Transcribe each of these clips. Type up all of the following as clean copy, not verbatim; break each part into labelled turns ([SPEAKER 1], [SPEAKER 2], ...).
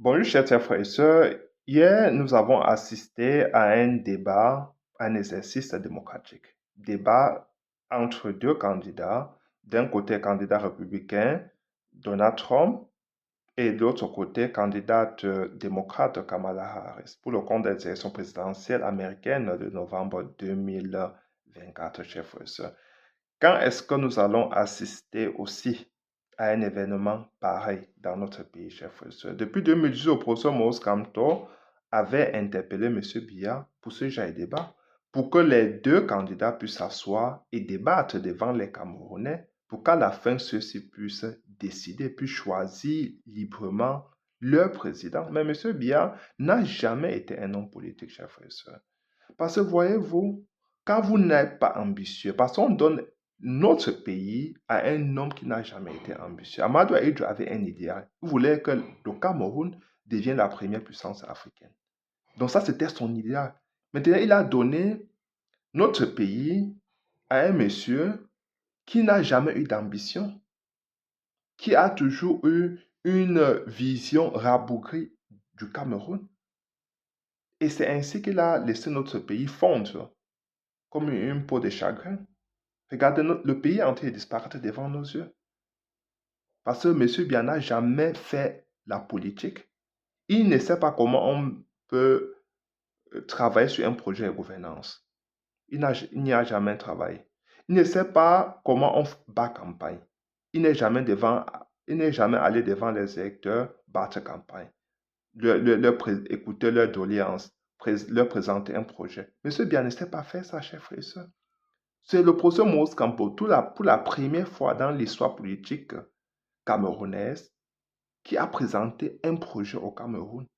[SPEAKER 1] Bonjour, chers frères et sœurs. Hier, nous avons assisté à un débat, un exercice démocratique. Débat entre deux candidats. D'un côté, candidat républicain, Donald Trump, et de l'autre côté, candidate démocrate Kamala Harris, pour le compte des élections présidentielles américaines de novembre 2024, chers frères et sœurs. Quand est-ce que nous allons assister aussi à un événement pareil dans notre pays, chers frères et sœurs? Depuis 2018, le professeur Maurice Kamto avait interpellé M. Biya pour ce genre de débat, pour que les deux candidats puissent s'asseoir et débattre devant les Camerounais, pour qu'à la fin, ceux-ci puissent décider, puissent choisir librement leur président. Mais M. Biya n'a jamais été un homme politique, chers frères et sœurs. Parce que voyez-vous, quand vous n'êtes pas ambitieux, parce qu'on donne notre pays à un homme qui n'a jamais été ambitieux. Amadou Ahidjo avait un idéal. Il voulait que le Cameroun devienne la première puissance africaine. Donc ça, c'était son idéal. Maintenant, il a donné notre pays à un monsieur qui n'a jamais eu d'ambition, qui a toujours eu une vision rabougrie du Cameroun. Et c'est ainsi qu'il a laissé notre pays fondre comme une peau de chagrin. Regardez, le pays entier disparaît devant nos yeux. Parce que M. Biya n'a jamais fait la politique. Il ne sait pas comment on peut travailler sur un projet de gouvernance. Il n'y a jamais travaillé. Il ne sait pas comment on bat campagne. Il n'est jamais allé devant les électeurs battre campagne, écouter leurs doléances, leur présenter un projet. M. Biya ne sait pas faire ça, chers frères et sœurs. C'est le professeur Maurice Kamto, pour la première fois dans l'histoire politique camerounaise, qui a présenté un projet au Cameroun,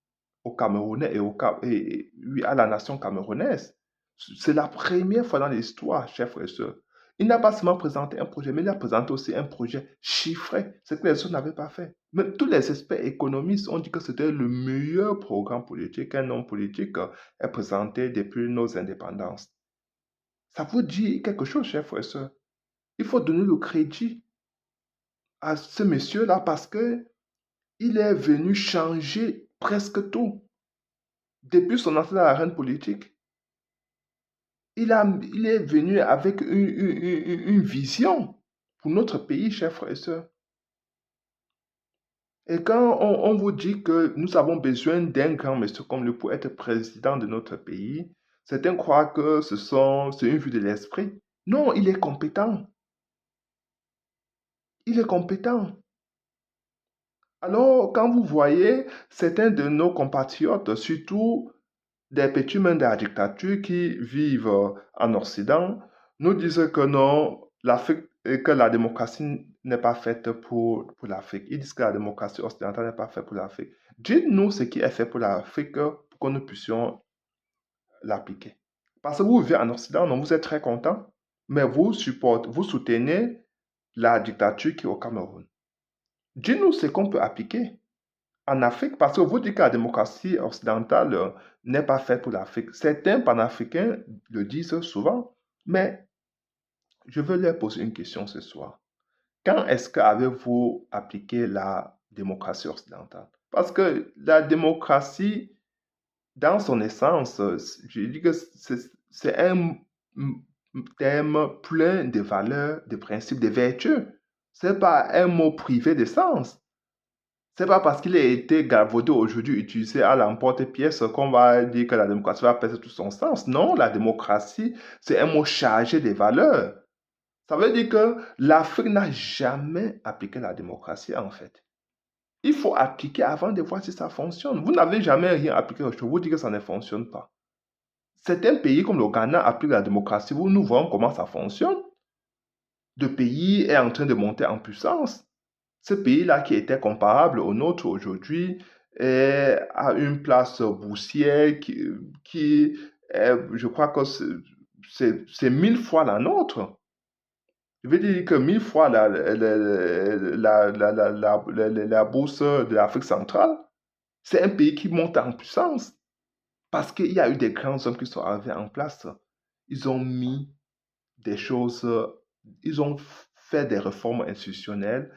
[SPEAKER 1] aux Camerounais et à la nation camerounaise. C'est la première fois dans l'histoire, chers frères et sœurs. Il n'a pas seulement présenté un projet, mais il a présenté aussi un projet chiffré, ce que les autres n'avaient pas fait. Mais tous les experts économistes ont dit que c'était le meilleur programme politique qu'un homme politique ait présenté depuis nos indépendances. Ça vous dit quelque chose, chers frères et sœurs. Il faut donner le crédit à ce monsieur-là parce que il est venu changer presque tout. Depuis son entrée dans l'arène politique, il est venu avec une vision pour notre pays, chers frères et sœurs. Et quand on vous dit que nous avons besoin d'un grand monsieur comme lui pour être président de notre pays, certains croient que c'est une vue de l'esprit. Non, il est compétent. Il est compétent. Alors, quand vous voyez certains de nos compatriotes, surtout des petits mains de la dictature qui vivent en Occident, nous disent que non, l'Afrique, et que la démocratie n'est pas faite pour l'Afrique. Ils disent que la démocratie occidentale n'est pas faite pour l'Afrique. Dites-nous ce qui est fait pour l'Afrique pour que nous puissions l'appliquer. Parce que vous vivez en Occident, non, vous êtes très content, mais vous soutenez la dictature qui est au Cameroun. Dites-nous ce qu'on peut appliquer en Afrique, parce que vous dites que la démocratie occidentale n'est pas faite pour l'Afrique. Certains panafricains le disent souvent, mais je veux leur poser une question ce soir. Quand est-ce qu'avez-vous appliqué la démocratie occidentale? Parce que la démocratie, dans son essence, je dis que c'est un terme plein de valeurs, de principes, de vertus. Ce n'est pas un mot privé de sens. C'est pas parce qu'il a été galvaudé aujourd'hui, utilisé à l'emporte-pièce qu'on va dire que la démocratie va perdre tout son sens. Non, la démocratie, c'est un mot chargé de valeurs. Ça veut dire que l'Afrique n'a jamais appliqué la démocratie, en fait. Il faut appliquer avant de voir si ça fonctionne. Vous n'avez jamais rien appliqué, je vous dis que ça ne fonctionne pas. Certains pays comme le Ghana appliquent la démocratie. Nous voyons comment ça fonctionne. Le pays est en train de monter en puissance. Ce pays-là qui était comparable au nôtre aujourd'hui est à une place boursière qui je crois que c'est 1000 fois la nôtre. Je veux dire que 1000 fois la bourse de l'Afrique centrale. C'est un pays qui monte en puissance parce qu'il y a eu des grands hommes qui sont arrivés en place. Ils ont mis des choses, ils ont fait des réformes institutionnelles,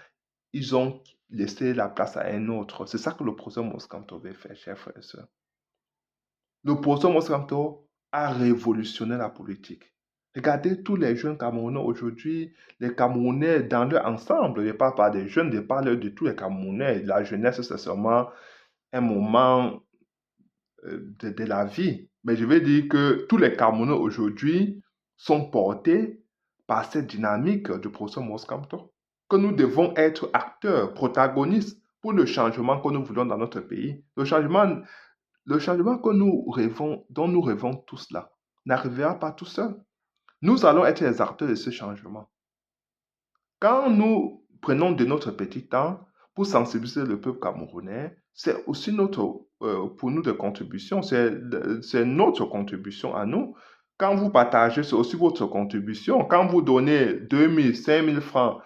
[SPEAKER 1] ils ont laisser la place à un autre. C'est ça que l'opposant Moscanto veut faire, chers frères et sœurs. L'opposant Moscanto a révolutionné la politique. Regardez tous les jeunes Camerounais aujourd'hui, les Camerounais dans leur ensemble, je ne parle pas des jeunes, je parle de tous les Camerounais. La jeunesse, c'est seulement un moment de la vie. Mais je veux dire que tous les Camerounais aujourd'hui sont portés par cette dynamique du procès Moscato. Que nous devons être acteurs, protagonistes pour le changement que nous voulons dans notre pays. Le changement que nous rêvons, dont nous rêvons tous là, n'arrivera pas tout seul. Nous allons être les acteurs de ce changement. Quand nous prenons de notre petit temps pour sensibiliser le peuple camerounais, c'est aussi pour nous de contribution, c'est notre contribution à nous. Quand vous partagez, c'est aussi votre contribution. Quand vous donnez 2000, 5000 francs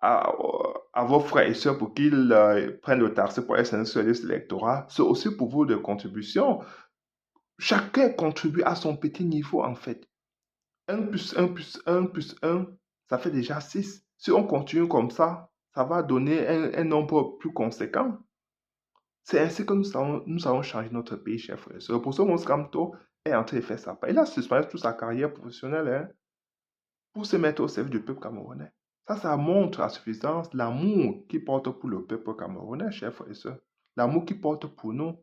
[SPEAKER 1] à vos frères et sœurs pour qu'ils prennent le taxi pour être sur la liste électorale, c'est aussi pour vous de contribution. Chacun contribue à son petit niveau, en fait. 1 plus 1 plus 1 plus 1, ça fait déjà 6. Si on continue comme ça va donner un nombre plus conséquent. C'est ainsi que nous allons changer notre pays, chers frères et sœurs. Pour ce Moscato est en train de faire ça. Il a suspendu toute sa carrière professionnelle pour se mettre au service du peuple camerounais. Ça montre à suffisance l'amour qu'il porte pour le peuple camerounais, chers frères et sœurs. L'amour qu'il porte pour nous.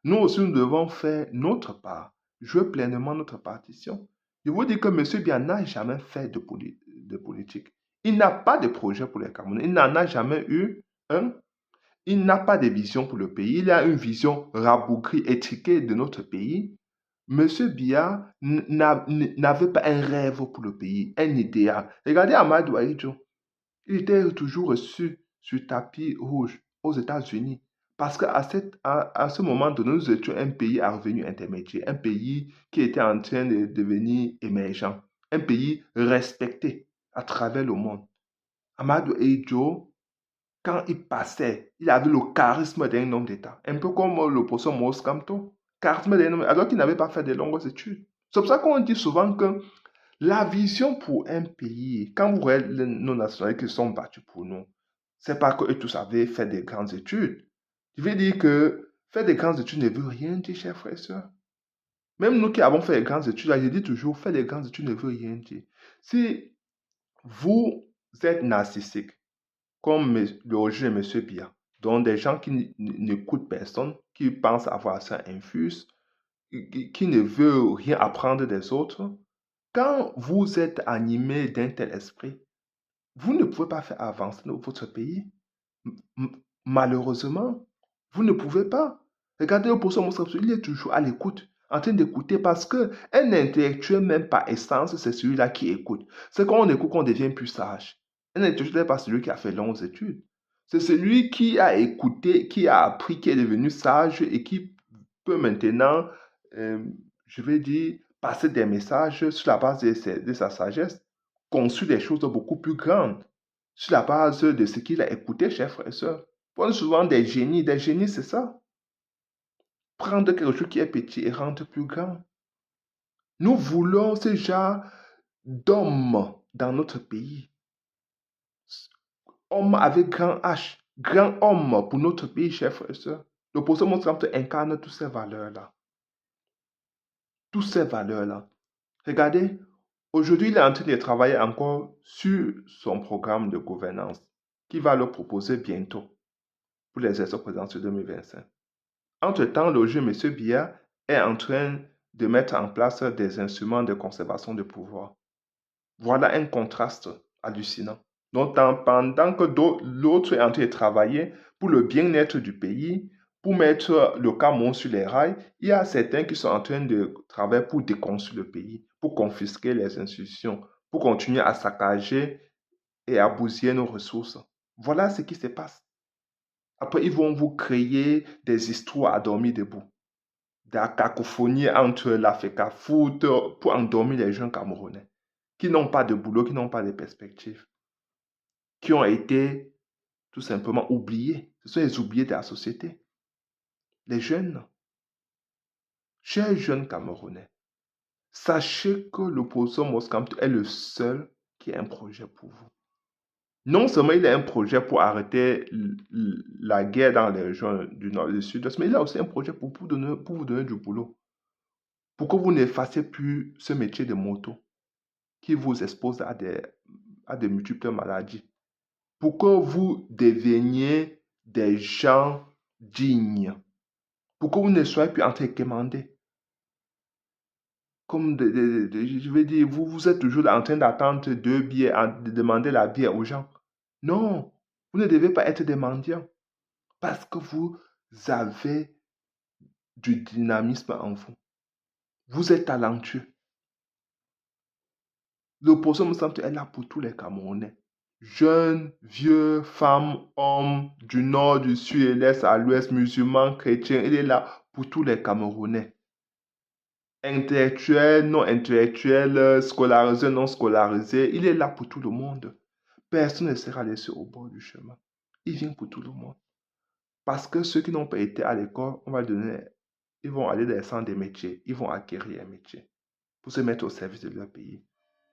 [SPEAKER 1] Nous aussi, nous devons faire notre part, jouer pleinement notre partition. Je vous dis que M. Biya n'a jamais fait de politique. Il n'a pas de projet pour les Camerounais. Il n'en a jamais eu un. Il n'a pas de vision pour le pays. Il a une vision rabougrie, étriquée de notre pays. Monsieur Biya n'avait pas un rêve pour le pays, un idéal. Regardez Amadou Ahidjo. Il était toujours reçu sur tapis rouge aux États-Unis. Parce qu'à ce moment donné, nous étions un pays à revenu intermédiaire, un pays qui était en train de devenir émergent, un pays respecté à travers le monde. Amadou Ahidjo, quand il passait, il avait le charisme d'un homme d'État. Un peu comme l'opposant Maurice Kamto. Charisme d'un homme, alors qu'il n'avait pas fait de longues études. C'est pour ça qu'on dit souvent que la vision pour un pays, quand vous voyez nos nationalités qui sont battus pour nous, c'est pas qu'eux tous avaient fait des grandes études. Je veux dire que faire des grandes études ne veut rien dire, chers frères et sœurs. Même nous qui avons fait des grandes études, là, je dis toujours, faire des grandes études ne veut rien dire. Si vous êtes narcissique, comme le rejet de M. Biya, donc des gens qui n'écoutent personne, qui pensent avoir ça infuse, qui ne veulent rien apprendre des autres, quand vous êtes animé d'un tel esprit, vous ne pouvez pas faire avancer votre pays. Malheureusement, vous ne pouvez pas. Regardez le professeur Moussa, il est toujours à l'écoute, en train d'écouter parce qu'un intellectuel, même par essence, c'est celui-là qui écoute. C'est quand on écoute qu'on devient plus sage. Un intellectuel n'est pas celui qui a fait longues études. C'est celui qui a écouté, qui a appris, qui est devenu sage et qui peut maintenant, je vais dire, passer des messages sur la base de sa sagesse, conçu des choses beaucoup plus grandes, sur la base de ce qu'il a écouté, chers frères et sœurs. On dit souvent des génies. Des génies, c'est ça. Prendre quelque chose qui est petit et rendre plus grand. Nous voulons ce genre d'hommes dans notre pays. Homme avec grand H. Grand homme pour notre pays, chers frères et sœurs. Le professeur Monstamp incarne toutes ces valeurs-là. Toutes ces valeurs-là. Regardez, aujourd'hui, il est en train de travailler encore sur son programme de gouvernance qu'il va le proposer bientôt pour les élections présidentielles 2025. Entre-temps, le juge M. Biya est en train de mettre en place des instruments de conservation de pouvoir. Voilà un contraste hallucinant. Donc, pendant que l'autre est en train de travailler pour le bien-être du pays, pour mettre le Cameroun sur les rails, il y a certains qui sont en train de travailler pour déconstruire le pays, pour confisquer les institutions, pour continuer à saccager et à bousiller nos ressources. Voilà ce qui se passe. Après, ils vont vous créer des histoires à dormir debout. Des cacophonies entre l'Africa Foot pour endormir les jeunes Camerounais qui n'ont pas de boulot, qui n'ont pas de perspective, qui ont été tout simplement oubliés. Ce sont les oubliés de la société. Les jeunes, chers jeunes Camerounais, sachez que l'opposant Moscato est le seul qui a un projet pour vous. Non seulement il a un projet pour arrêter la guerre dans les régions du Nord et du Sud-Est, mais il a aussi un projet pour vous donner du boulot. Pour que vous n'effaciez plus ce métier de moto qui vous expose à des multiples maladies. Pour que vous deveniez des gens dignes. Pour que vous ne soyez plus entrecommandés. Comme je vais dire, vous êtes toujours en train d'attendre 2 billets, de demander la bière aux gens. Non, vous ne devez pas être des mendiants. Parce que vous avez du dynamisme en vous. Vous êtes talentueux. L'opposition, me semble, est là pour tous les Camerounais. Jeunes, vieux, femmes, hommes, du nord, du sud et l'est à l'ouest, musulmans, chrétiens, il est là pour tous les Camerounais. Intellectuels, non intellectuels, scolarisés, non scolarisés, il est là pour tout le monde. Personne ne sera laissé au bord du chemin. Il vient pour tout le monde. Parce que ceux qui n'ont pas été à l'école, on va donner, ils vont aller dans les centres des métiers, ils vont acquérir un métier pour se mettre au service de leur pays.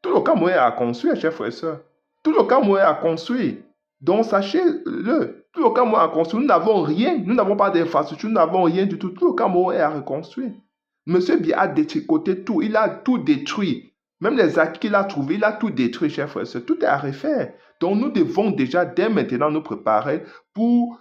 [SPEAKER 1] Tout le Cameroun est à construire, chers frères et sœurs. Tout le Cameroun est à construire. Donc, sachez-le, tout le Cameroun est à construire. Nous n'avons rien. Nous n'avons pas d'infrastructure. Nous n'avons rien du tout. Tout le Cameroun est à reconstruire. Monsieur Biya a détricoté tout. Il a tout détruit. Même les acquis qu'il a trouvés, il a tout détruit, chers frères et sœurs. Tout est à refaire. Donc, nous devons déjà, dès maintenant, nous préparer pour